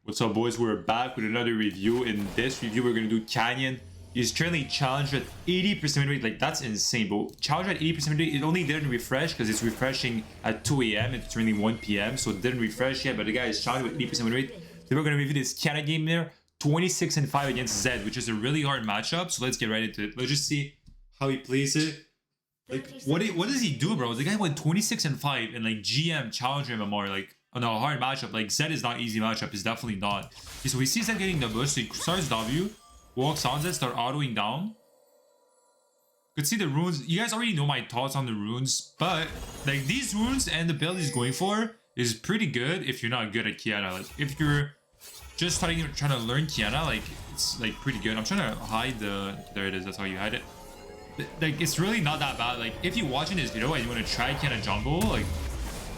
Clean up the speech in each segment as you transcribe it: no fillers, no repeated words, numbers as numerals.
What's up, boys? We're back with another review. In this review, we're going to do Qiyana. He's currently challenged at 80% win rate. Like, that's insane, bro. Challenged at 80% win rate. It only didn't refresh because it's refreshing at 2 a.m. It's only 1 p.m. So it didn't refresh yet, but the guy is challenged with 80% win rate. Then we're going to review this Qiyana game there. 26-5 against Zed, which is a really hard matchup. So let's get right into it. Let's just see how he plays it. Like, what does he do, bro? The guy went 26-5 and like GM Challenger MMR, like on a hard matchup. Like, Zed is not easy matchup. It's definitely not. Okay, so we see Zed getting the boost. So he starts W, walks on Zed, start autoing down. Could see the runes. You guys already know my thoughts on the runes, but like these runes and the build he's going for is pretty good if you're not good at Qiyana. Like, if you're just trying to learn Qiyana, like it's like pretty good. I'm trying to hide the, there it is, that's how you hide it. Like, it's really not that bad. Like, if you're watching this video and you want to try Qiyana Jungle, like,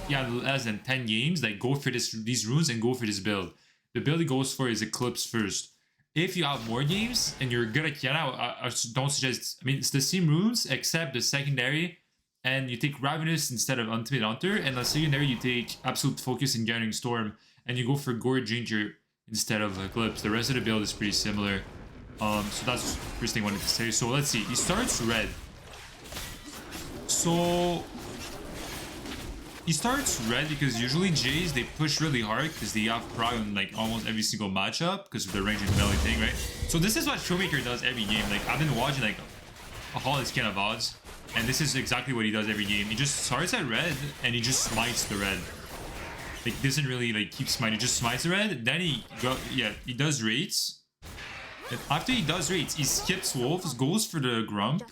yeah, less than 10 games, like, go for these runes and go for this build. The build he goes for is Eclipse first. If you have more games and you're good at Qiyana, I don't suggest, I mean, it's the same runes except the secondary, and you take Ravenous instead of Ultimate Hunter, and the secondary you take Absolute Focus and Gathering Storm, and you go for Gorge Ranger instead of Eclipse. The rest of the build is pretty similar. So that's the first thing I wanted to say. So let's see. He starts red. So he starts red because usually Jays, they push really hard because they have Pry on like almost every single matchup because of the range and melee thing, right? So this is what Showmaker does every game. Like, I've been watching like all his kind of VODs, and this is exactly what he does every game. He just starts at red and he just smites the red. Like, doesn't really like keep smiting, he just smites the red. Then he does raids. And after he does raids, he skips wolves, goes for the grump,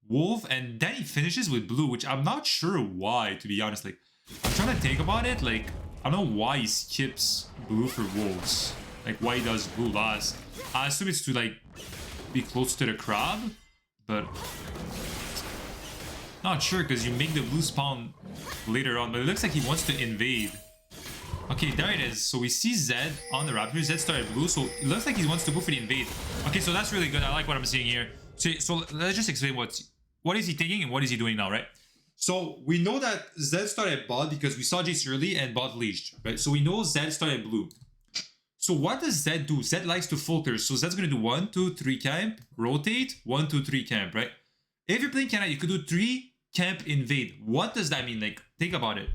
wolf, and then he finishes with blue, which I'm not sure why, to be honest. Like, I'm trying to think about it. Like, I don't know why he skips blue for wolves. Like, why he does blue last. I assume it's to like be close to the crab, but not sure because you make the blue spawn later on. But it looks like he wants to invade. Okay, there it is. So we see Zed on the Raptor. Zed started blue, so it looks like he wants to go for the invade. Okay, so that's really good. I like what I'm seeing here. So let's just explain what is he thinking and what is he doing now, right? So we know that Zed started bot because we saw Jace early and bot leashed, right? So we know Zed started blue. So what does Zed do? Zed likes to filter. So Zed's gonna do 1, 2, 3 camp, rotate, 1, 2, 3 camp, right? If you're playing Qiyana, you could do 3 camp invade. What does that mean? Like, think about it.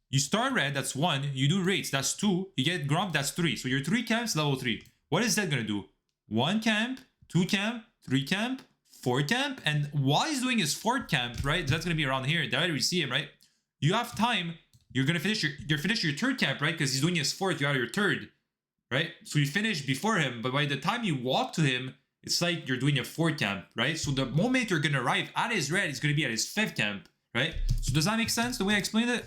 You start red, that's 1. You do raids, that's 2. You get grump, that's 3. So your 3 camps, level 3. What is that gonna do? 1 camp, 2 camp, 3 camp, 4 camp. And while he's doing his 4th camp, right? That's gonna be around here. There we see him, right? You have time. You're gonna finish your 3rd camp, right? Because he's doing his 4th, you're out of your 3rd, right? So you finish before him, but by the time you walk to him, it's like you're doing your 4th camp, right? So the moment you're gonna arrive at his red, he's gonna be at his 5th camp, right? So does that make sense the way I explained it?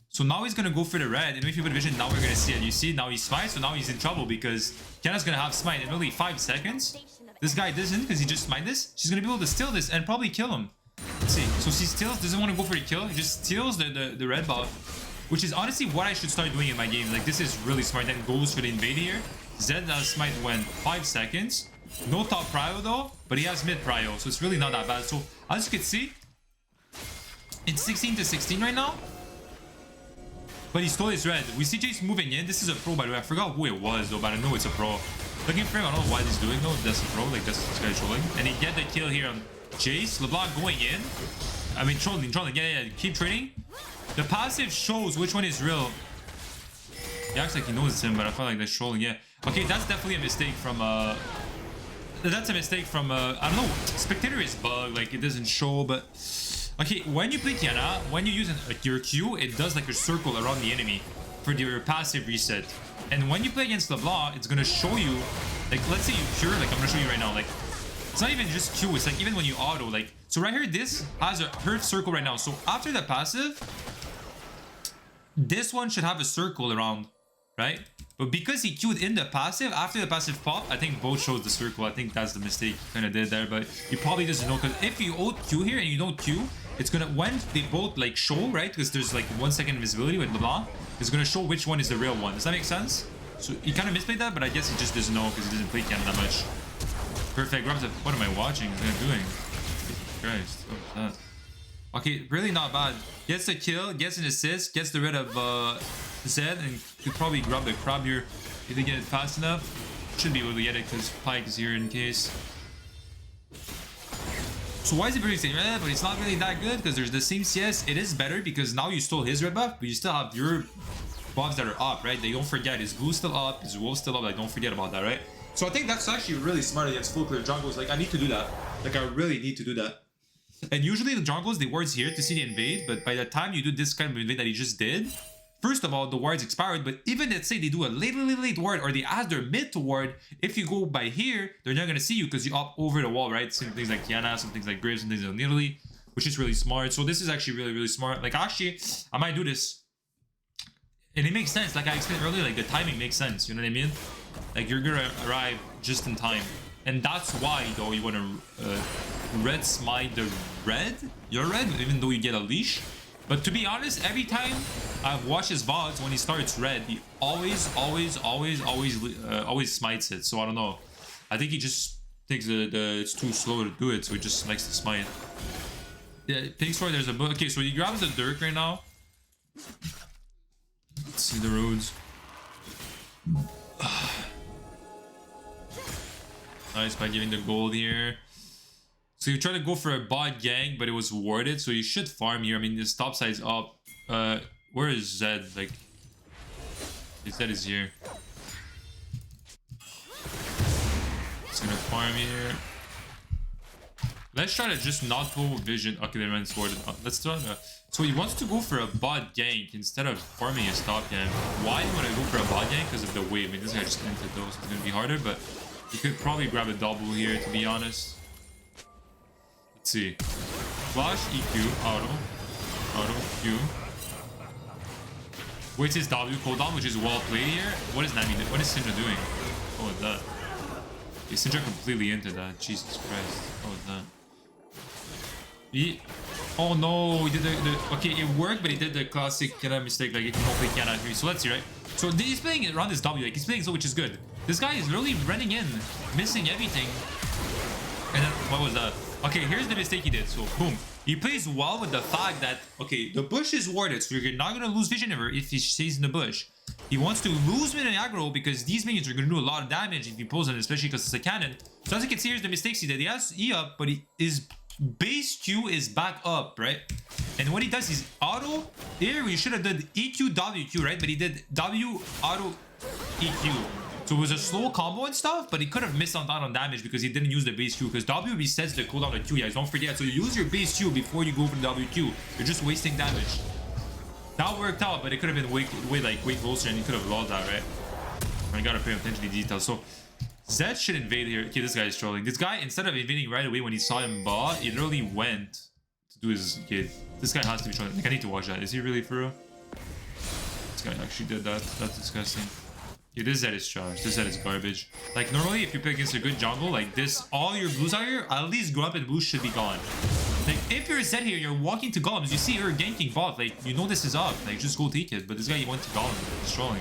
So now he's gonna go for the red, and if you put vision, now we're gonna see it. You see, now he smites, so now he's in trouble because Qiyana's gonna have smite in only 5 seconds. This guy doesn't because he just smite this. She's gonna be able to steal this and probably kill him. Let's see. So she steals, doesn't want to go for the kill. He just steals the red buff, which is honestly what I should start doing in my game. Like, this is really smart. Then goes for the invade here. Zed has smite when 5 seconds. No top prio though, but he has mid prio, so it's really not that bad. So as you can see, it's 16-16 right now. But he stole his red. We see Jace moving in. This is a pro, by the way. I forgot who it was, though, but I know it's a pro. Looking for him. I don't know what he's doing, though. That's a pro. Like, that's this guy trolling. And he get the kill here on Jace. LeBlanc going in. I mean, trolling. Yeah. Keep trading. The passive shows which one is real. He acts like he knows it's him, but I feel like that's trolling. Yeah. Okay, that's definitely a mistake from, that's a mistake from, I don't know. Spectator is bugged. Like, it doesn't show, but... Okay, when you play Qiyana, when you use your Q, it does like a circle around the enemy for your passive reset. And when you play against LeBlanc, it's gonna show you, like, let's say you cure, like I'm gonna show you right now, like, it's not even just Q, it's like even when you auto, like, so right here, this has a hurt circle right now. So after the passive, this one should have a circle around, right? But because he queued in the passive, after the passive pop, I think both shows the circle. I think that's the mistake he kind of did there, but he probably doesn't know, because if you ult Q here and you don't Q, it's gonna, when they both like show, right? Because there's like 1 second invisibility with LeBlanc, it's gonna show which one is the real one. Does that make sense? So he kind of misplayed that, but I guess he just doesn't know because he doesn't play Qiyana that much. Perfect. Grabs it. What am I watching? What am I doing? Jesus Christ. What was that? Okay, really not bad. Gets a kill, gets an assist, gets the rid of Zed, and could probably grab the crab here if they get it fast enough. Should be able to get it because Pyke is here in case. So why is he producing red? But it's not really that good because there's the same CS. It is better because now you stole his red buff, but you still have your buffs that are up, right? They don't forget his blue still up, his wolf still up. Like, don't forget about that, right? So I think that's actually really smart against full clear jungles. Like, I need to do that. Like, I really need to do that. And usually the jungles, they wards here to see the invade, but by the time you do this kind of invade that he just did, first of all, the wards expired, but even let's say they do a late ward or they ask their mid to ward, if you go by here, they're not going to see you because you up over the wall, right? Some things like Qiyana, some things like Graves, some things like Italy, which is really smart. So this is actually really smart. Like, actually, I might do this. And it makes sense. Like I explained earlier, like the timing makes sense. You know what I mean? Like you're going to arrive just in time. And that's why, though, you want to red smite the red, your red, even though you get a leash. But to be honest, every time I've watched his VODs, when he starts red, he always smites it. So I don't know. I think he just thinks it's too slow to do it, so he just likes to smite. Yeah, thanks for there's a book. Okay, so he grabs the Dirk right now. Let's see the roads. Nice by giving the gold here. So you try to go for a bot gank, but it was warded, so you should farm here. I mean, this top side's up. Where is Zed? Like, Zed is here. Just gonna farm here. Let's try to just not go vision. Okay, they went warded. Let's try that. So he wants to go for a bot gank instead of farming his top gank. Why would I go for a bot gank? Because of the wave. I mean, this guy just entered those, so it's gonna be harder, but you could probably grab a double here, to be honest. Let's see. Flash, EQ, auto, Q. Waits his W cooldown, which is well played here. What is Nami doing? What is Syndra doing? What was that? Okay, Syndra completely into that. Jesus Christ. What was that? Oh no, he did the okay, it worked, but he did the classic mistake, like he can only Qiyana 3. So let's see, right? So he's playing it around his W, like he's playing so, which is good. This guy is really running in, missing everything. And then, what was that? Okay, here's the mistake he did. So, boom. He plays well with the fact that, okay, the bush is warded, so you're not going to lose vision ever if he stays in the bush. He wants to lose minion aggro because these minions are going to do a lot of damage if he pulls them, especially because it's a cannon. So as you can see, here's the mistakes he did. He has E up, but his base Q is back up, right? And what he does is auto. Here, we should have done EQ, WQ, right? But he did W, auto, EQ. So it was a slow combo and stuff, but he could have missed out on damage because he didn't use the base Q. Because W resets the cooldown of Q, guys. Don't forget. So you use your base Q before you go for the WQ. You're just wasting damage. That worked out, but it could have been way closer, and you could have lost that, right? I gotta pay attention to details. So Zed should invade here. Okay, this guy is trolling. This guy, instead of invading right away when he saw him bot, he literally went to do his kid. This guy has to be trolling. Like, I need to watch that. Is he really for real? This guy actually did that. That's disgusting. Yeah, this Zed is trash. This Zed is garbage. Like, normally, if you play against a good jungle like this, all your blues out here, at least Grump and Blue should be gone. Like, if you're a Zed here, you're walking to golems, you see her ganking bot, like, you know this is up. Like, just go take it. But this guy, he went to golem. He's trolling.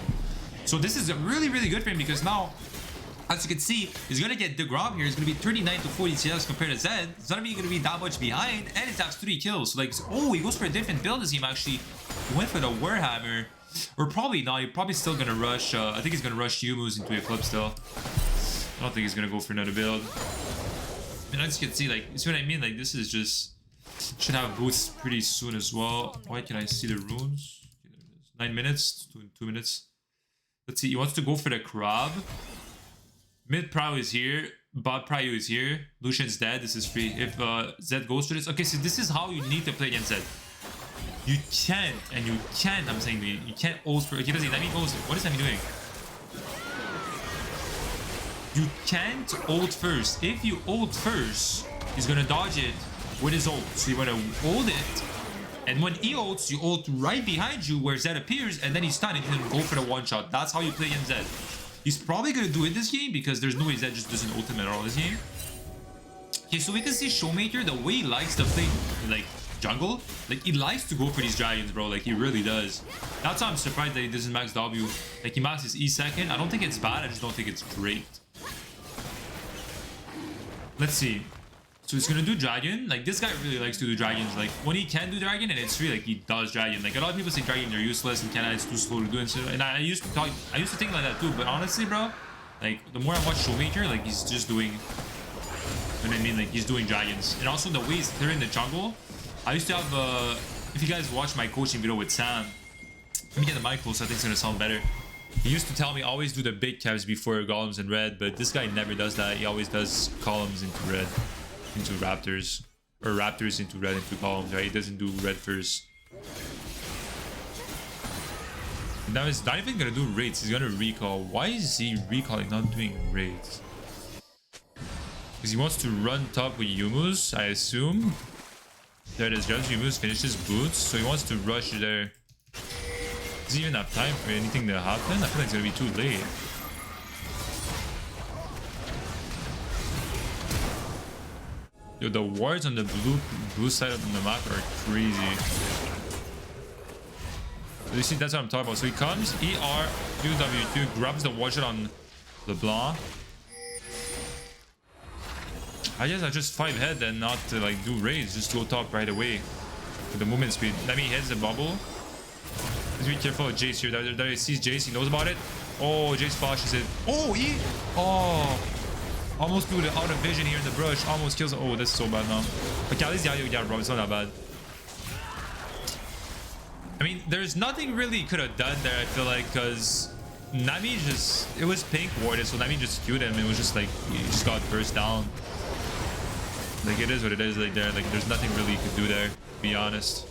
So this is really good for him because now, as you can see, he's going to get the Grump here. He's going to be 39 to 40 CS compared to Zed. It's not even going to be that much behind. And it has 3 kills. So, like, oh, he goes for a different build this game, actually. He went for the Warhammer. Or probably not. He's probably still gonna rush. I think he's gonna rush Yumu's into a flip still. I don't think he's gonna go for another build. And as you can see, like, you see what I mean? Like, this is just should have boots pretty soon as well. Why can I see the runes? 9 minutes, 2 minutes. Let's see. He wants to go for the crab. Mid Prow is here. Bot Pryu is here. Lucian's dead. This is free. If Zed goes to this, okay. So this is how you need to play against Zed. You can't, and you can't, I'm saying, you can't ult for, he doesn't, let me ult. What is Nami doing? You can't ult first. If you ult first, he's gonna dodge it with his ult. So you wanna ult it, and when he ults, you ult right behind you where Zed appears, and then he's stunned, and you can go for the one shot. That's how you play against Zed. He's probably gonna do it this game, because there's no way Zed just doesn't ult him at all this game. Okay, so we can see Showmaker, the way he likes to play, like, jungle, like, he likes to go for these dragons, bro. Like, he really does. That's why I'm surprised that he doesn't max W. Like, he maxes E second. I don't think it's bad, I just don't think it's great. Let's see. So it's gonna do dragon. Like this guy really likes to do dragons. Like when he can do dragon, and it's really like he does dragon. Like a lot of people say dragons are useless and Qiyana is too slow to do and so. And I used to think like that too. But honestly, bro, like the more I watch Showmaker, like he's just doing. You know what I mean? Like he's doing dragons. And also the way he's clearing the jungle. I used to have if you guys watch my coaching video with Sam, let me get the mic close. I think it's gonna sound better. He used to tell me always do the big caps before golems in red, but this guy never does that. He always does columns into red. Into raptors, or raptors into red into columns, right? He doesn't do red first. Now he's not even gonna do raids, he's gonna recall. Why is he recalling, not doing raids? Because he wants to run top with Yumus, I assume. There it is, just Yumus finishes boots, so he wants to rush there. Does he even have time for anything to happen? I feel like it's gonna be too late. Yo, the wards on the blue side of the map are crazy. You see, that's what I'm talking about. So he comes, ER, EUW2, grabs the ward shot on LeBlanc. I guess I just 5 head and not to like do raids, just go top right away with the movement speed. Let me hit the bubble. Let's be careful of Jace here. There he sees Jace, he knows about it. Oh, Jace flashes it. Oh, oh. Almost blew it out of vision here in the brush. Almost kills. Oh, this is so bad now. But at least yeah, bro. It's not that bad. I mean, there's nothing really he could have done there, I feel like, because Nami just... It was pink warded, so Nami just queued him. It was just like, he just got burst down. Like, it is what it is, like, there. Like, there's nothing really you could do there, to be honest.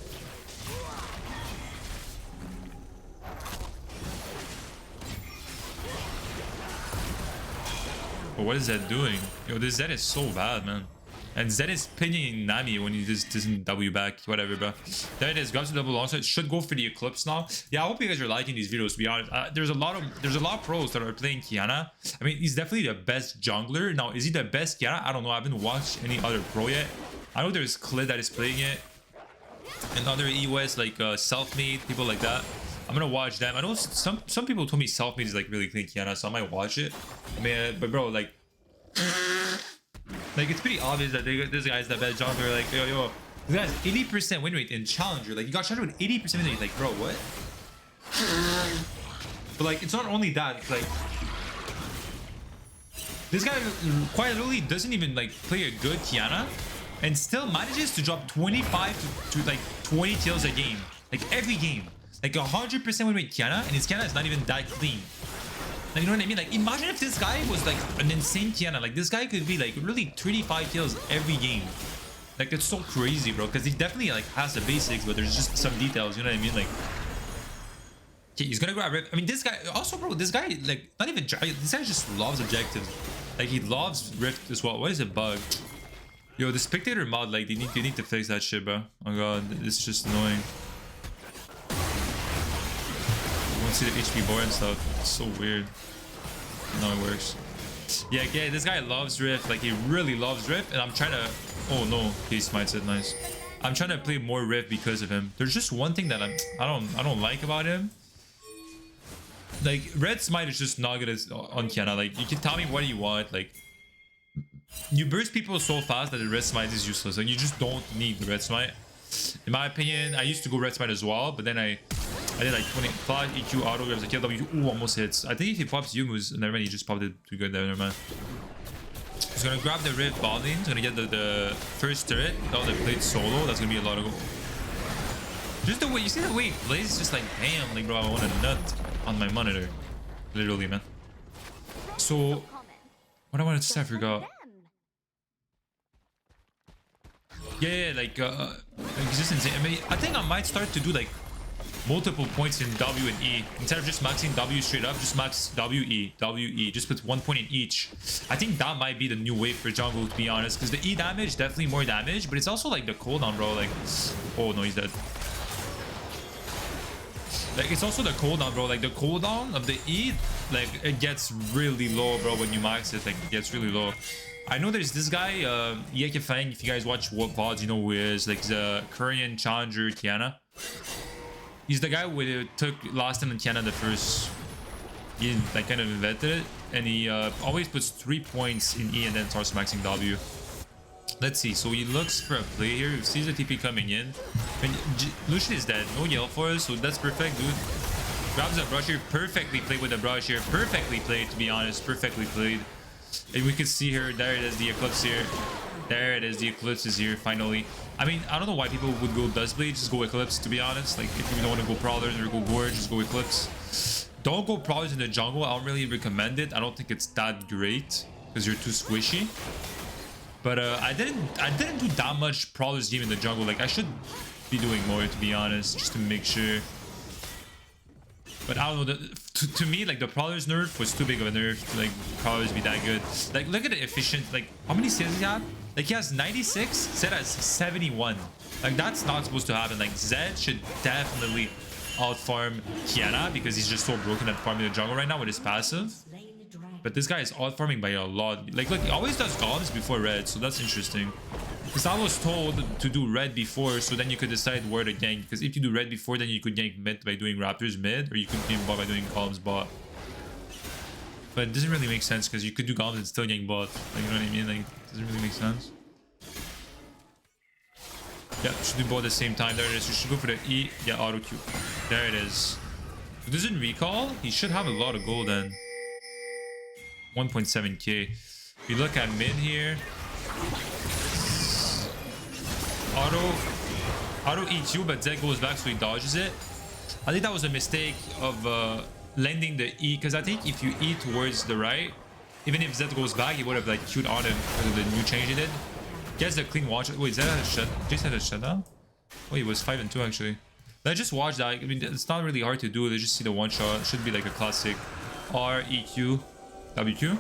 But what is Zed doing? Yo, this Zed is so bad, man. And Zed is pinging Nami when he just doesn't W back. Whatever, bro. There it is. Got to double launcher. Should go for the Eclipse now. Yeah, I hope you guys are liking these videos, to be honest. There's a lot of pros that are playing Qiyana. I mean, he's definitely the best jungler. Now, is he the best Qiyana? I don't know. I haven't watched any other pro yet. I know there's Klid that is playing it. And other EOS, like Selfmade, people like that. I'm gonna watch them. I know some people told me Selfmade is like really clean Qiyana, so I might watch it. I mean, but bro, like it's pretty obvious that this guy's the best jungler. Like, yo, this guy's 80% win rate in Challenger. Like, you got shot with 80% win rate. Like, bro, what? But like, it's not only that. It's like, this guy quite literally doesn't even like play a good Qiyana, and still manages to drop 25 to like 20 kills a game. Like every game. Like 100% win rate Qiyana, and his Qiyana is not even that clean. Like, you know what I mean? Like, imagine if this guy was like an insane Qiyana. Like, this guy could be like really 35 kills every game. Like, it's so crazy, bro. Because he definitely like has the basics, but there's just some details. You know what I mean? Like, okay, he's gonna grab Rift. I mean, this guy also, bro. This guy like not even this guy just loves objectives. Like, he loves Rift as well. What is a bug? Yo, the spectator mod, like, they need to fix that shit, bro. Oh god, it's just annoying. See the HP bar and stuff. It's so weird. No, it works. Yeah, this guy loves Rift. Like, he really loves Rift, and I'm trying to... Oh no, he smites it. Nice. I'm trying to play more Rift because of him. There's just one thing that I don't like about him. Like, Red Smite is just not good on Qiyana. Like, you can tell me what you want. Like, you burst people so fast that the Red Smite is useless. Like, you just don't need the Red Smite. In my opinion, I used to go Red Smite as well, but then I did like 25 EQ auto grabs, a KW. Ooh, almost hits. I think if he pops Yumus, never mind, he just popped it too good there, never mind. He's gonna grab the Rift ball lane. He's gonna get the first turret. Without the plate solo, that's gonna be a lot of gold. Just the way you see the way it plays, it's just like, damn, like, bro, I want a nut on my monitor, literally, man. So, what I wanted to say, I forgot. Yeah, like it's just insane. I mean, I think I might start to do like multiple points in W and E instead of just maxing W straight up. Just max W E. Just put 1 point in each. I think that might be the new wave for jungle, to be honest, because the E damage definitely more damage, but it's also like the cooldown, bro. Like, oh no, he's dead. Like, it's also the cooldown, bro. Like, the cooldown of the E, like, it gets really low, bro, when you max it. Like, it gets really low. I know there's this guy, Fang. If you guys watch what VODs, you know who he is. Like, he's a Korean challenger Qiyana. He's the guy who took last time in Qiyana the first... He, like, kind of invented it. And he always puts 3 points in E and then starts maxing W. Let's see. So he looks for a play here. He sees the TP coming in. And Lucian is dead. No yell for us, so that's perfect, dude. Grabs a brush here. Perfectly played with the brush here. Perfectly played, to be honest. Perfectly played. And we can see here. There it is, the Eclipse here. There it is. The Eclipse is here, finally. I mean, I don't know why people would go Duskblade. Just go Eclipse, to be honest. Like, if you don't want to go Prowlers or go Gorge, just go Eclipse. Don't go Prowlers in the jungle. I don't really recommend it. I don't think it's that great because you're too squishy. But I didn't do that much Prowlers game in the jungle. Like, I should be doing more, to be honest, just to make sure. But I don't know, to me, like, the Prowlers nerf was too big of a nerf to, like, Prowlers be that good. Like, look at the efficient, like, how many sales does he have? Like, he has 96, Zed has 71. Like, that's not supposed to happen. Like, Zed should definitely outfarm Qiyana because he's just so broken at farming the jungle right now with his passive. But this guy is outfarming by a lot. Like, look, he always does golems before red, so that's interesting. Because I was told to do red before, so then you could decide where to gank. Because if you do red before, then you could gank mid by doing Raptors mid, or you could gank bot by doing golems bot. But it doesn't really make sense because you could do golems and still gank bot. Like, you know what I mean? Like, it doesn't really make sense. Yeah, you should do both at the same time. There it is. You should go for the E. Yeah, auto Q. There it is. If it doesn't recall, he should have a lot of gold then. 1.7k. If you look at mid here, auto EQ, but Zed goes back, so he dodges it. I think that was a mistake of landing the E, because I think if you E towards the right, even if Zed goes back, he would have like queued on him because of the new change he did. Gets the clean watch. Wait, Zed had a shut. Jace had a shutdown? Oh, he was 5-2 actually. Let's just watch that. I mean, it's not really hard to do. Let's just see the one shot. It should be like a classic R, EQ, WQ.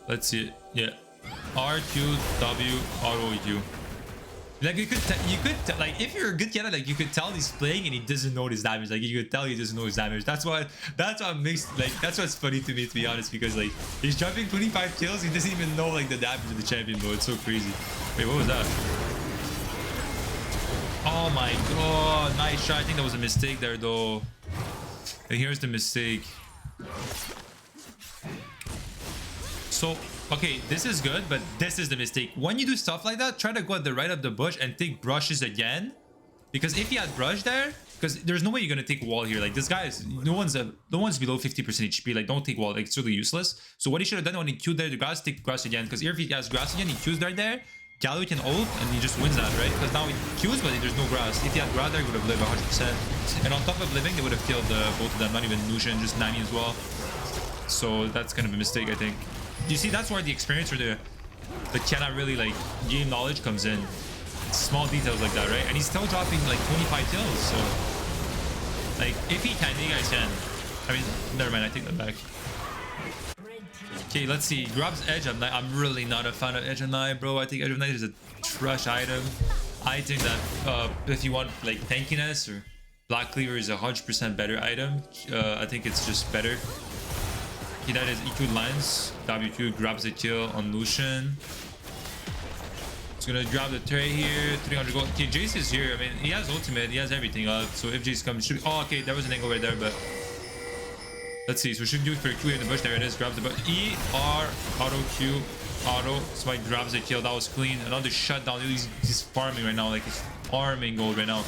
Let's see it. Yeah. R, Q, W, auto EQ. Like, you could like, if you're a good Qiyana, like, you could tell he's playing and he doesn't know his damage. Like, you could tell he doesn't know his damage. That's what makes, like, that's what's funny to me, to be honest, because, like, he's jumping 25 kills, he doesn't even know, like, the damage of the champion mode. It's so crazy. Wait, what was that? Oh my god, nice shot. I think that was a mistake there, though. And here's the mistake. So, okay, this is good, but this is the mistake. When you do stuff like that, try to go at the right of the bush and take brushes again. Because if he had brush there, because there's no way you're gonna take wall here. Like, this guy is no one's below 50% HP. Like, don't take wall. Like, it's really useless. So what he should have done when he queued there the grass, take grass again. Because if he has grass again, he queues right there. Gallo can ult and he just wins that, right? Because now he queues, but there's no grass. If he had grass there, he would have lived 100%. And on top of living, they would have killed both of them. Not even Lucian, just Nami as well. So that's kind of a mistake, I think. You see, that's where the experience or the Qiyana really, like, game knowledge comes in. It's small details like that, right? And he's still dropping like 25 kills, so like, if he can, you guys can. I mean, never mind, I take that back. Okay, let's see. Grabs Edge of Night. I'm really not a fan of Edge of Night, bro. I think Edge of Night is a trash item. I think that if you want, like, tankiness, or Black Cleaver is 100% better item. I think it's just better. Okay, that is EQ lines. WQ grabs a kill on Lucian. It's gonna grab the tray here. 300 gold. Okay, Jace is here. I mean, he has ultimate. He has everything up. So if Jace comes, should be... Oh, okay, there was an angle right there, but... Let's see. So we should do it for a Q in the bush. There it is. Grabs the bush. E, R, auto, Q, auto. Smite grabs a kill. That was clean. Another shutdown. He's farming right now. Like, he's farming gold right now.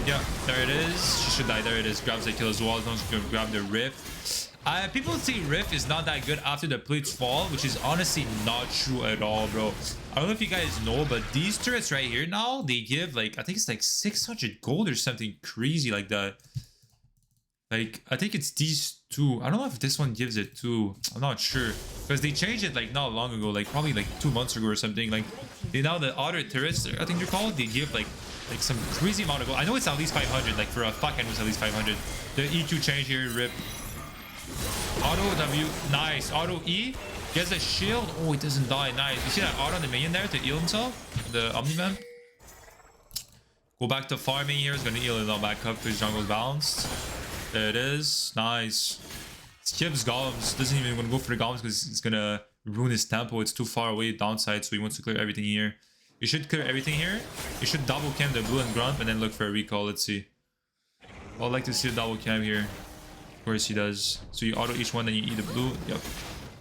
Yeah, there it is. She should die. There it is. Grabs a kill as well. Don't grab the Rift. People say Rift is not that good after the plates fall, which is honestly not true at all, bro. I don't know if you guys know, but these turrets right here now, they give, like, I think it's like 600 gold or something crazy like that. Like, I think it's these two. I don't know if this one gives it too. I'm not sure. Because they changed it, like, not long ago, like, probably like 2 months ago or something. Like, they now, the other turrets, I think they're called, they give, like some crazy amount of gold. I know it's at least 500. Like, for a fuck, I know it's at least 500. The EQ change here, rip. Auto W, nice. Auto E, gets a shield. Oh, it doesn't die. Nice. You see that auto on the minion there to heal himself? The Omnivamp. Go back to farming here. It's gonna heal it all back up because jungle's balanced. There it is. Nice. Skips golems. Doesn't even want to go for the golems because it's gonna ruin his tempo. It's too far away downside, so he wants to clear everything here. You should clear everything here. You should double cam the blue and grunt and then look for a recall. Let's see. I'd like to see a double cam here. Of course he does. So you auto each one, then you eat the blue. Yep.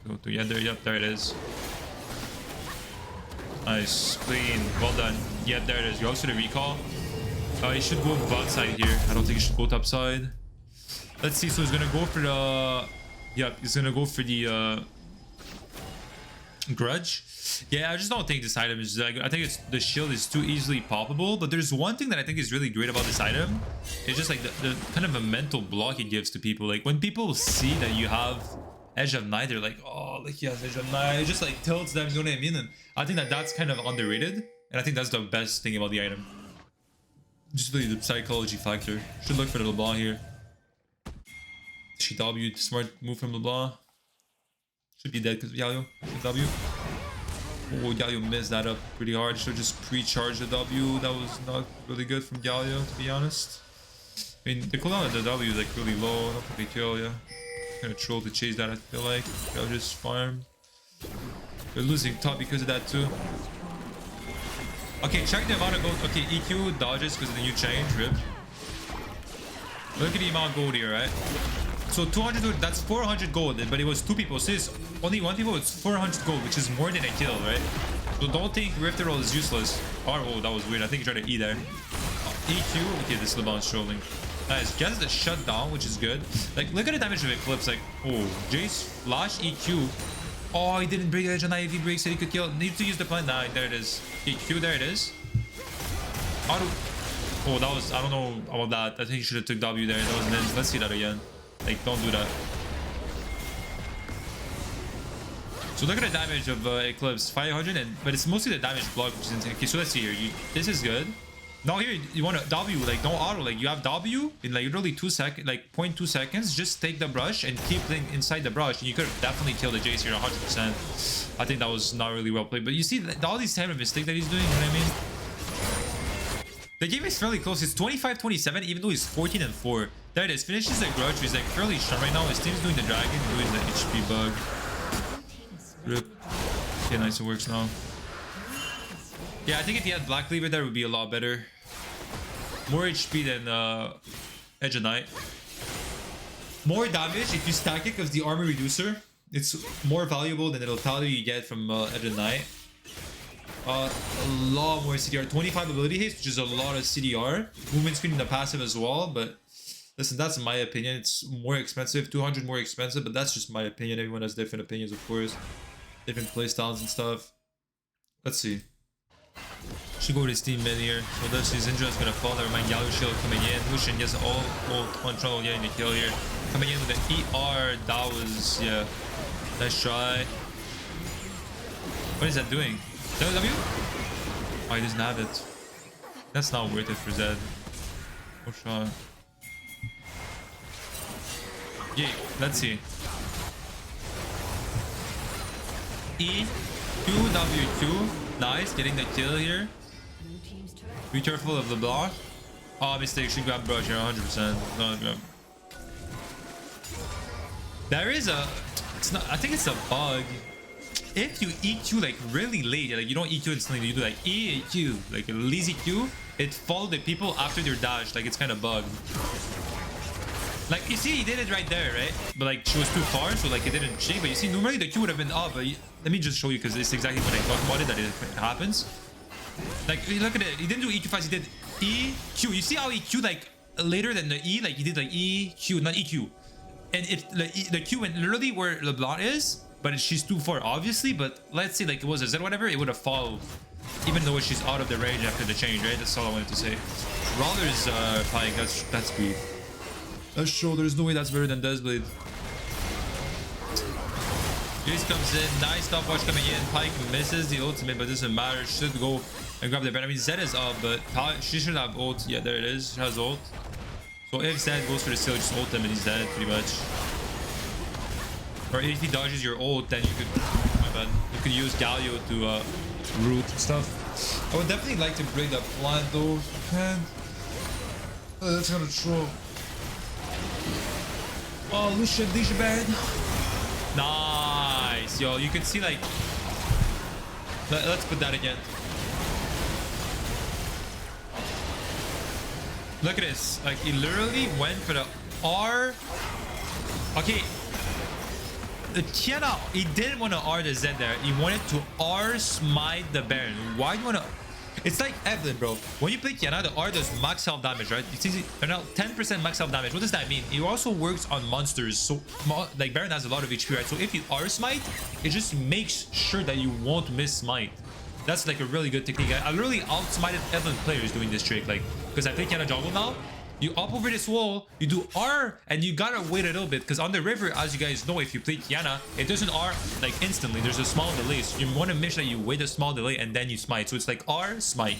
Go together. Yep, there it is. Nice. Clean. Well done. Yeah, there it is. Goes for the recall. He should go bot side here. I don't think he should go top side. Let's see. So he's gonna go for the... Yep, he's gonna go for the grudge. Yeah, I just don't think this item is like... I think it's the shield is too easily poppable. But there's one thing that I think is really great about this item. It's just like the kind of a mental block it gives to people. Like when people see that you have Edge of Night, they're like, oh, like he has Edge of Night. It just like tilts them, you know what I mean? And I think that that's kind of underrated. And I think that's the best thing about the item. Just really the psychology factor. Should look for the LeBlanc here. She W, smart move from LeBlanc. Should be dead because of Galio. W. Oh, Galio messed that up pretty hard. Should just pre-charge the W. That was not really good from Galio, to be honest. I mean, the cooldown of the W is like really low. I don't think they kill, yeah. Kind of troll to chase that, I feel like. They'll just farm. They're losing top because of that too. Okay, check the amount of gold. Okay, EQ dodges because of the new change. Rip. Look at the amount of gold here, right? So 200, that's 400 gold, but it was 2 people. So it's only 1 people, it's 400 gold, which is more than a kill, right? So don't think Rift Roll is useless. Oh, that was weird. I think he tried to E there. EQ. Okay, this LeBlanc's trolling. Nice. Gets the shutdown, which is good. Like, look at the damage of Eclipse. Like, oh, Jace flash EQ. Oh, he didn't break Edge, and if he breaks it, he could kill. Need to use the plant. Nah, there it is. EQ, there it is. Auto. Oh, that was... I don't know about that. I think he should have took W there. That was an... Let's see that again. Like, don't do that. So look at the damage of Eclipse. 500, but it's mostly the damage block, which is insane. Okay, so let's see here. This is good. Now here, you want to W, like, don't auto. Like, you have W in, like, literally 2 seconds, like, 0.2 seconds. Just take the brush and keep playing inside the brush. And you could have definitely killed the Jace here 100%. I think that was not really well played. But you see, all these type of mistakes that he's doing, you know what I mean? The game is fairly close. It's 25-27, even though he's 14-4. There it is. Finishes the grudge. He's, like, fairly strong right now. His team's doing the dragon, doing the HP bug. Rip. Okay, nice. It works now. Yeah, I think if he had Black Cleaver there, it would be a lot better. More HP than Edge of Night. More damage if you stack it because the armor reducer. It's more valuable than the totality you get from Edge of Night. A lot more CDR. 25 ability haste, which is a lot of CDR. Movement screen in the passive as well, but listen, that's my opinion. It's more expensive, 200 more expensive, but that's just my opinion. Everyone has different opinions, of course. Different playstyles and stuff. Let's see. Should go to his team mid here. So that's his Indra is gonna fall. Never mind. Galio Shield coming in. Lucian gets all control, getting the kill here. Coming in with the ER. That was, yeah. Nice try. What is that doing? EUW? Oh, he doesn't have it. That's not worth it for Zed. No shot. Yeah, let's see. E, Q, W, Q. Nice, getting the kill here. Be careful of the block. Oh, mistake. Should grab brush here 100%. No, grab. There is a... It's not... I think it's a bug. If you EQ like really late, like you don't EQ instantly, you do like EQ, like a lazy Q, it follows the people after their dash. Like it's kind of bugged. Like you see, he did it right there, right? But like she was too far, so like it didn't shake. But you see, normally the Q would have been up. But let me just show you because it's exactly when I talk about it that it happens. Like look at it. He didn't do EQ fast. He did EQ. You see how EQ like later than the E? Like he did like EQ, not EQ. And if the Q went literally where LeBlanc is, but she's too far, obviously. But let's say like it was a Z or whatever, it would have followed, even though she's out of the range after the change, right? That's all I wanted to say. Roller's playing. That's speed. That's sure. There's no way that's better than Deathblade. Jace comes in. Nice stopwatch coming in. Pike misses the ultimate, but doesn't matter. Should go and grab the ban. I mean, Zed is up, but she should have ult. Yeah, there it is. She has ult. So if Zed goes for the steal, just ult him and he's dead, pretty much. Or if he dodges your ult, then you could... My bad. You could use Galio to root stuff. I would definitely like to break that plant though. Man. Oh, that's kind of troll. Oh, Lucian, bad. Nice. Yo, you can see like... Let's put that again. Look at this. Like, he literally went for the R. Okay. Qiyana, he didn't want to R the Z there. He wanted to R smite the Baron. Why do you want to? It's like Evelyn, bro. When you play Qiyana, the R does max health damage, right? You see, now 10% max health damage. What does that mean? It also works on monsters. So, like Baron has a lot of HP, right? So if you R smite, it just makes sure that you won't miss smite. That's like a really good technique. I literally outsmited Evelyn players doing this trick, like because I play Qiyana jungle now. You up over this wall, you do R, and you gotta wait a little bit because on the river, as you guys know, if you play Qiyana, it doesn't R like instantly. There's a small delay, so you want to make sure that you wait a small delay and then you smite. So it's like R smite.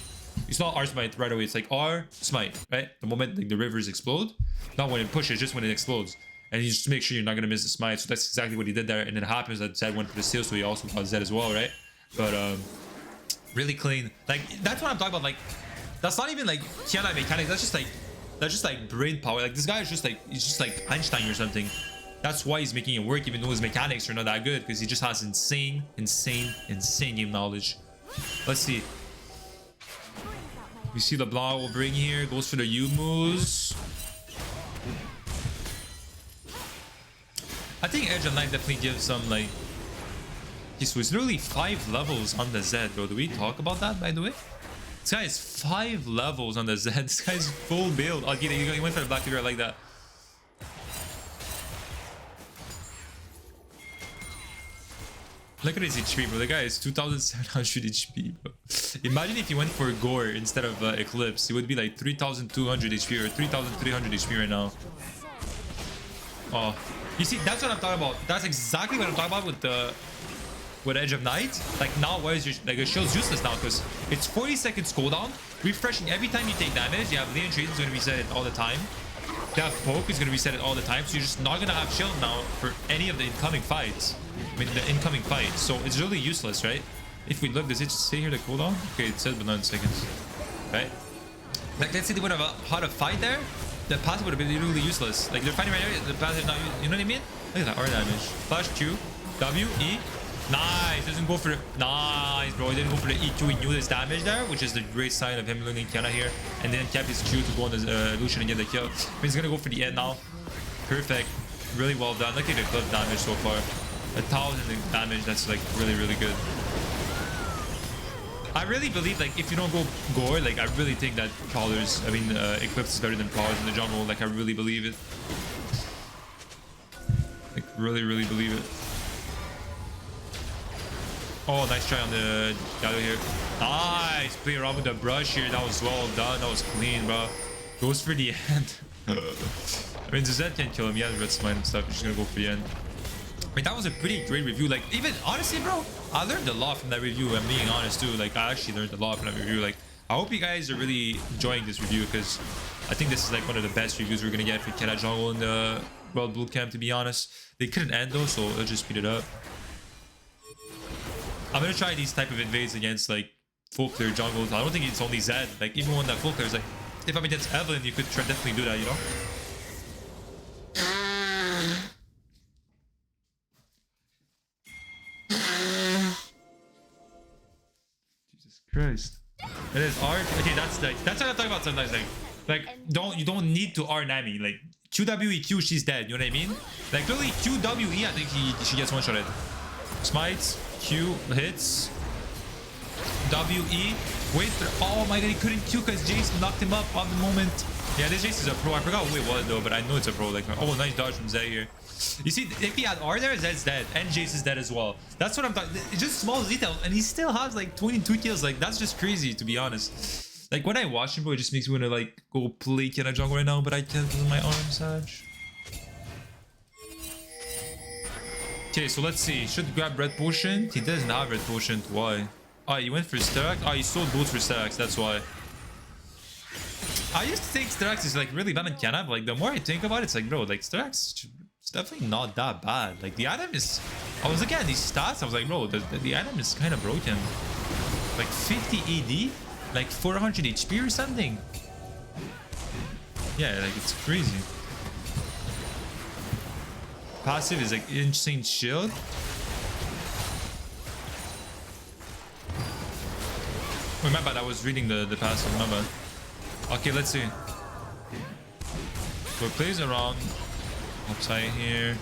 It's not R smite right away. It's like R smite, right? The moment like the rivers explode, not when it pushes, just when it explodes, and you just make sure you're not gonna miss the smite. So that's exactly what he did there. And it happens that Zed went for the steal, so he also got Zed as well, right? But really clean. Like that's what I'm talking about. Like that's not even like Qiyana mechanics. That's just like brain power. Like this guy is just like, he's just like Einstein or something. That's why he's making it work, even though his mechanics are not that good, because he just has insane game knowledge. Let's see. We see LeBlanc over in here, goes for the U moves. I think Edge of Night definitely gives some like. Okay, so it's literally 5 levels on the Z, bro. Do we talk about that, by the way? This guy is 5 levels on the Z. This guy's full build. Oh, he went for the black figure like that. Look at his HP, bro. The guy is 2,700 HP, bro. Imagine if he went for Gore instead of Eclipse. He would be like 3,200 HP or 3,300 HP right now. Oh, you see, that's what I'm talking about. That's exactly what I'm talking about with the... with Edge of Night. Like now, why is your like your shield's useless now because it's 40 seconds cooldown, refreshing every time you take damage. You have Leon Trade is going to reset it all the time. You have Poke is going to reset it all the time, so you're just not going to have shield now for any of the incoming fights. I mean the incoming fight, so it's really useless, right? If we look, does it say here the cooldown? Okay, it says but 9 seconds, right? Like let's say they would have had a fight there, the passive would have been really useless. Like they're fighting right now, the passive now, you know what I mean? Look at that R damage. Flash Q, W, E. Nice, doesn't go for the nice, bro. He didn't go for the EQ. He knew this damage there, which is the great sign of him learning Qiyana here, and then kept his Q to go on the Lucian and get the kill. But he's gonna go for the end now. Perfect, really well done. Look at the clip damage so far, 1,000 damage. That's like really good. I really believe like if you don't go Gore, like I really think that Prowlers, I mean Eclipse is better than Prowlers in the jungle. Like I really believe it. Like really believe it. Oh, nice try on the Gallo here. Nice. Play around with the brush here. That was well done. That was clean, bro. Goes for the end. I mean, Zed can't kill him. He has red smite and stuff. He's just gonna go for the end. I mean, that was a pretty great review. Like, even honestly, bro, I learned a lot from that review. I'm being honest too. Like, I actually learned a lot from that review. Like, I hope you guys are really enjoying this review because I think this is like one of the best reviews we're gonna get for Qiyana jungle in the World Bootcamp. To be honest, they couldn't end though, so let's just speed it up. I'm gonna try these type of invades against like full clear jungles. I don't think it's only Zed. Like even when that full clear is like, if I'm against Evelyn, you could try definitely do that, you know. Jesus Christ. It is R. Okay, that's what I'm talking about sometimes. Like you don't need to R Nami. Like QWEQ, she's dead. You know what I mean? Like literally QWE, I think she gets one shotted. Smites. Q hits. WE. Wait for. Oh my god, he couldn't Q because Jace knocked him up on the moment. Yeah, this Jace is a pro. I forgot who it was though, but I know it's a pro. Like, oh, nice dodge from Zed here. You see, if he had R there, Zed's dead. And Jace is dead as well. That's what I'm talking. It's just small detail. And he still has like 22 kills. Like, that's just crazy, to be honest. Like, when I watch him, bro, it just makes me want to like go play Qiyana jungle right now, but I can't because of my arm, Saj. Okay, so let's see. Should grab red potion. He doesn't have red potion. Why? Oh, he went for Sterak. Oh, he sold boots for Sterax. That's why. I used to think Sterax is like really bad in Qiyana, but like the more I think about it, it's like, bro, like Sterax is definitely not that bad. Like the item is. I was looking at these stats. I was like, bro, the item is kind of broken. Like 50 AD, like 400 HP or something. Yeah, like it's crazy. Passive is like insane shield. Remember, I was reading the passive. Remember. Okay, let's see. So it plays around upside here.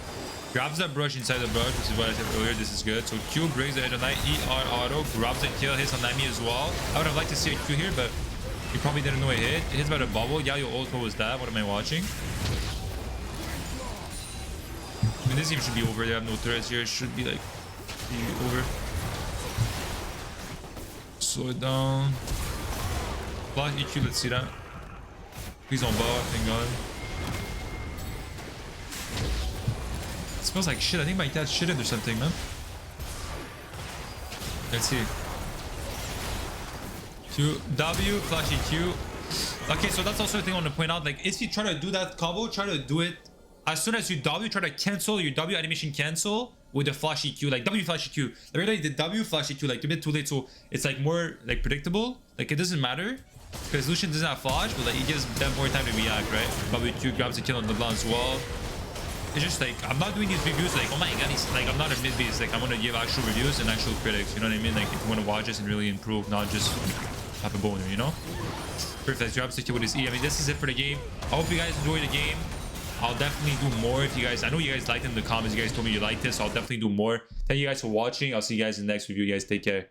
Grabs that brush inside the brush, which is what I said earlier. This is good. So Q breaks the edge of Knight. ER auto. Grabs and kill. Hits on Nami as well. I would have liked to see a Q here, but you probably didn't know it hit. It hits by the bubble. Yeah, your ult. What was that? What am I watching? I mean, this game should be over. They have no turrets here. It should be like over. Slow it down. Block EQ. Let's see that. Please don't bot. Thank God. It smells like shit. I think my cat shitted or something, man. Let's see. Q, W, flash EQ. Okay, so that's also a thing I want to point out. Like, if you try to do that combo, try to do it as soon as you W, try to cancel your W animation cancel with the flash EQ, like W flash EQ. Like, really, the W flash EQ, like, a bit too late, so it's like more like predictable. Like, it doesn't matter because Lucian doesn't have flash, but like, it gives them more time to react, right? WQ grabs a kill on the LeBlanc as well. It's just like, I'm not doing these reviews like, oh my god, he's like, I'm not a mid-base. Like, I want to give actual reviews and actual critics, you know what I mean? Like, if you want to watch this and really improve, not just have a boner, you know? Perfect. Grabs the kill with his E. I mean, this is it for the game. I hope you guys enjoy the game. I'll definitely do more if you guys, I know you guys liked it in the comments. You guys told me you liked this, so I'll definitely do more. Thank you guys for watching. I'll see you guys in the next review. You guys take care.